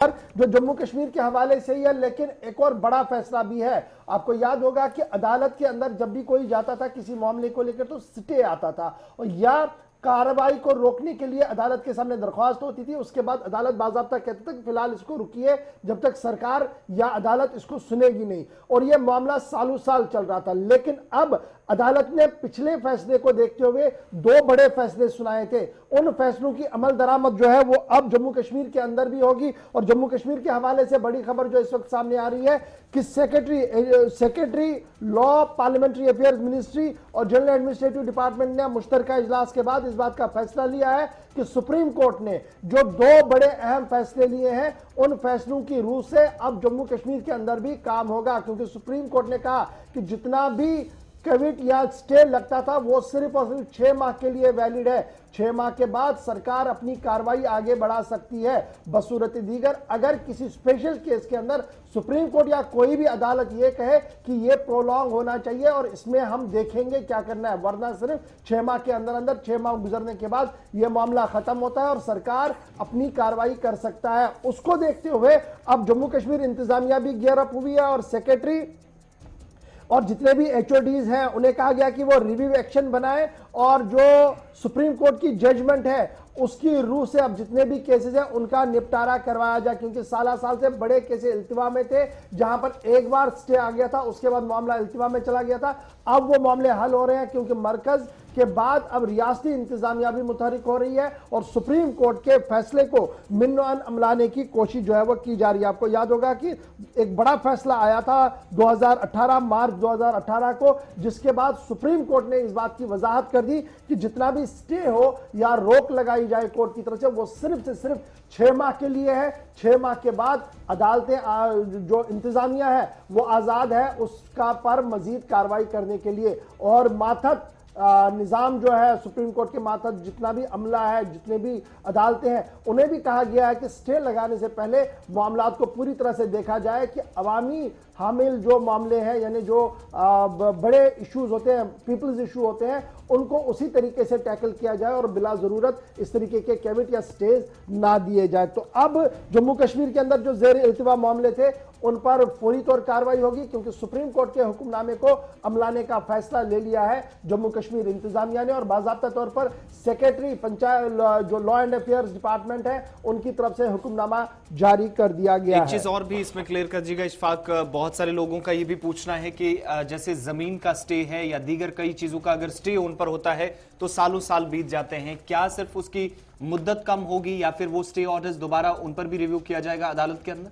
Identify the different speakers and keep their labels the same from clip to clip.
Speaker 1: जो जम्मू कश्मीर के हवाले से ही है, लेकिन एक और बड़ा फैसला भी है। आपको याद होगा कि अदालत के अंदर जब भी कोई जाता था किसी मामले को लेकर तो स्टे आता था और या कार्रवाई को रोकने के लिए अदालत के सामने दरख्वास्त होती थी। उसके बाद अदालत बाज़ाब्ता कहती थी फिलहाल इसको रुकिए जब तक सरकार या अदालत इसको सुनेगी नहीं, और यह मामला सालों साल चल रहा था। लेकिन अब अदालत ने पिछले फैसले को देखते हुए दो बड़े फैसले सुनाए थे। उन फैसलों की अमल दरामद जो है वो अब जम्मू कश्मीर के अंदर भी होगी। और जम्मू कश्मीर के हवाले से बड़ी खबर जो इस वक्त सामने आ रही है कि secretary law, parliamentary affairs ministry और जनरल एडमिनिस्ट्रेटिव डिपार्टमेंट ने मुश्तरका इजलास के बाद इस बात का फैसला लिया है कि सुप्रीम कोर्ट ने जो दो बड़े अहम फैसले लिए हैं उन फैसलों की रूह से अब जम्मू कश्मीर के अंदर भी काम होगा। क्योंकि सुप्रीम कोर्ट ने कहा कि जितना भी कोविड या स्टे लगता था वो सिर्फ और सिर्फ 6 माह के लिए वैलिड है। 6 माह के बाद सरकार अपनी कार्रवाई आगे बढ़ा सकती है। बसूरत दीगर अगर किसी स्पेशल केस के अंदर सुप्रीम कोर्ट या कोई भी अदालत ये कहे कि ये प्रोलॉन्ग होना चाहिए और इसमें हम देखेंगे क्या करना है, वरना सिर्फ 6 माह के अंदर अंदर 6 माह गुजरने के बाद यह मामला खत्म होता है और सरकार अपनी कार्रवाई कर सकता है। उसको देखते हुए अब जम्मू कश्मीर इंतजामिया भी गियर अप हुई है और सेक्रेटरी और जितने भी एचओडीज हैं उन्हें कहा गया कि वो रिव्यू एक्शन बनाएं और जो सुप्रीम कोर्ट की जजमेंट है उसकी रूह से अब जितने भी केसेस हैं उनका निपटारा करवाया जाए। क्योंकि साल से बड़े केसेस इल्तिवा में थे, जहां पर एक बार स्टे आ गया था उसके बाद मामला इल्तिवा में चला गया था। अब वो मामले हल हो रहे हैं क्योंकि मरकज के बाद अब रियासती इंतजामिया भी मुतहरिक हो रही है और सुप्रीम कोर्ट के फैसले को मिन्न अमलाने की कोशिश जो है वो की जा रही है। आपको याद होगा कि एक बड़ा फैसला आया था 2018 मार्च 2018 को, जिसके बाद सुप्रीम कोर्ट ने इस बात की वजाहत कर दी कि जितना भी स्टे हो या रोक लगाई जाए कोर्ट की तरफ से वो सिर्फ से सिर्फ 6 माह के लिए है। 6 माह के बाद अदालतें जो इंतजामिया है वो आजाद है उसका पर मजीद कार्रवाई करने के लिए। और मातहत निजाम जो है सुप्रीम कोर्ट के मातहत जितना भी अमला है, जितने भी अदालतें हैं, उन्हें भी कहा गया है कि स्टे लगाने से पहले मामलात को पूरी तरह से देखा जाए कि अवामी हामिल जो मामले हैं यानी जो बड़े इश्यूज होते हैं, पीपल्स इशू होते हैं, उनको उसी तरीके से टैकल किया जाए और बिला जरूरत इस तरीके के कैविट या स्टेज ना दिए जाए। तो अब जम्मू कश्मीर के अंदर जो ज़ेर इल्तिवा मामले थे उन पर फौरी तौर कार्रवाई होगी क्योंकि सुप्रीम कोर्ट के हुक्मनामे को अमलाने का फैसला ले लिया है जम्मू कश्मीर इंतजामिया ने। और बाज़ाब्ता तौर पर सेक्रेटरी पंचायत जो लॉ एंड अफेयर्स डिपार्टमेंट है उनकी तरफ से हुक्मनामा जारी कर दिया गया है।
Speaker 2: एक चीज और भी इसमें क्लियर कर दीजिएगा इशफाक, बहुत सारे लोगों का ये भी पूछना है कि जैसे जमीन का स्टे है या दीगर कई चीजों का अगर स्टे उन पर होता है तो सालों साल बीत जाते हैं, क्या सिर्फ उसकी मुद्दत कम होगी या फिर वो स्टे ऑर्डर्स दोबारा उन पर भी रिव्यू किया जाएगा अदालत के अंदर?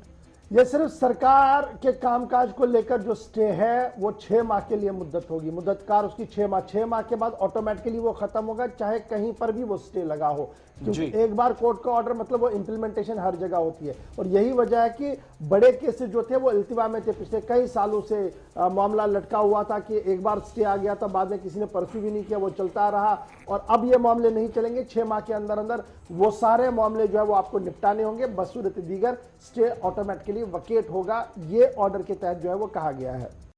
Speaker 1: यह सिर्फ सरकार के कामकाज को लेकर जो स्टे है वो 6 माह के लिए मुद्दत होगी। मुद्दतकार उसकी 6 माह के बाद ऑटोमेटिकली वो खत्म होगा चाहे कहीं पर भी वो स्टे लगा हो, क्योंकि एक बार कोर्ट का ऑर्डर मतलब वो इंप्लीमेंटेशन हर जगह होती है। और यही वजह है कि बड़े केसेस जो थे वो इल्तिवा में थे, पिछले कई सालों से मामला लटका हुआ था कि एक बार स्टे आ गया था, बाद में किसी ने परस्यू भी नहीं किया, वो चलता रहा। और अब ये मामले नहीं चलेंगे, 6 माह के अंदर अंदर वो सारे मामले जो है वो आपको निपटाने होंगे। बसूरत दीगर स्टे ऑटोमेटिकली वकेट होगा, ये ऑर्डर के तहत जो है वो कहा गया है।